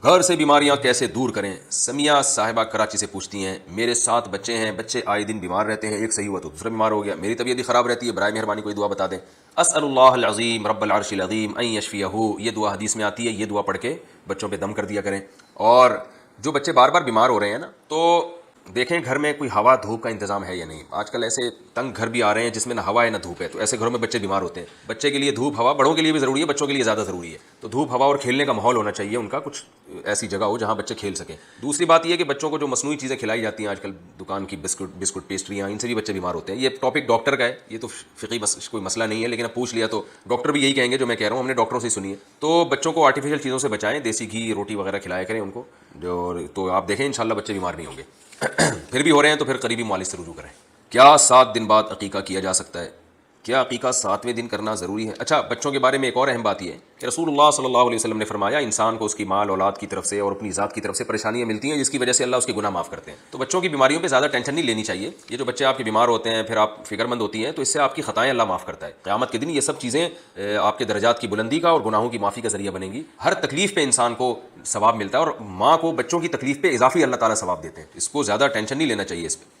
گھر سے بیماریاں کیسے دور کریں؟ سمیہ صاحبہ کراچی سے پوچھتی ہیں میرے 7 بچے ہیں، بچے آئے دن بیمار رہتے ہیں، ایک صحیح ہوا تو دوسرا بیمار ہو گیا، میری طبیعت بھی خراب رہتی ہے، برائے مہربانی کوئی دعا بتا دیں۔ اسأل اللہ العظیم رب العرش العظیم ان یشفیہ، یہ دعا حدیث میں آتی ہے، یہ دعا پڑھ کے بچوں پہ دم کر دیا کریں۔ اور جو بچے بار بار بیمار ہو رہے ہیں نا، تو دیکھیں گھر میں کوئی ہوا دھوپ کا انتظام ہے یا نہیں۔ آج کل ایسے تنگ گھر بھی آ رہے ہیں جس میں نہ ہوا ہے نہ دھوپ ہے، تو ایسے گھروں میں بچے بیمار ہوتے ہیں۔ بچے کے لیے دھوپ ہوا بڑوں کے لیے بھی ضروری ہے، بچوں کے لیے زیادہ ضروری ہے، تو دھوپ ہوا اور کھیلنے کا ماحول ہونا چاہیے ان کا، کچھ ایسی جگہ ہو جہاں بچے کھیل سکیں۔ دوسری بات یہ ہے کہ بچوں کو جو مصنوعی چیزیں کھلائی جاتی ہیں آج کل، دکان کی بسکٹ پیسٹریاں، ان سے بھی بچے بیمار ہوتے ہیں۔ یہ ٹاپک ڈاکٹر کا ہے، یہ تو فقہی کوئی مسئلہ نہیں ہے، لیکن اب پوچھ لیا تو ڈاکٹر بھی یہی کہیں گے جو میں کہہ رہا ہوں، ہم نے ڈاکٹروں سے سنی ہے۔ تو بچوں کو آرٹیفیشل چیزوں سے بچائیں، دیسی گھی روٹی وغیرہ کھلایا کریں ان کو، تو آپ دیکھیں انشاءاللہ بچے بیمار نہیں ہوں گے۔ پھر بھی ہو رہے ہیں تو پھر قریبی معالج سے رجوع کریں۔ کیا 7 دن بعد عقیقہ کیا جا سکتا ہے؟ کیا عقیقہ 7ویں دن کرنا ضروری ہے؟ اچھا، بچوں کے بارے میں ایک اور اہم بات یہ ہے کہ رسول اللہ صلی اللہ علیہ وسلم نے فرمایا انسان کو اس کی مال اولاد کی طرف سے اور اپنی ذات کی طرف سے پریشانیاں ملتی ہیں جس کی وجہ سے اللہ اس کے گناہ معاف کرتے ہیں۔ تو بچوں کی بیماریوں پہ زیادہ ٹینشن نہیں لینی چاہیے۔ یہ جو بچے آپ کے بیمار ہوتے ہیں پھر آپ فکر مند ہوتی ہیں، تو اس سے آپ کی خطائیں اللہ معاف کرتا ہے۔ قیامت کے دن یہ سب چیزیں آپ کے درجات کی بلندی کا اور گناہوں کی معافی کا ذریعہ بنیں گی۔ ہر تکلیف پہ انسان کو ثواب ملتا ہے، اور ماں کو بچوں کی تکلیف پہ اضافی اللہ تعالیٰ ثواب دیتے ہیں۔ اس کو زیادہ ٹینشن نہیں لینا چاہیے اس پہ۔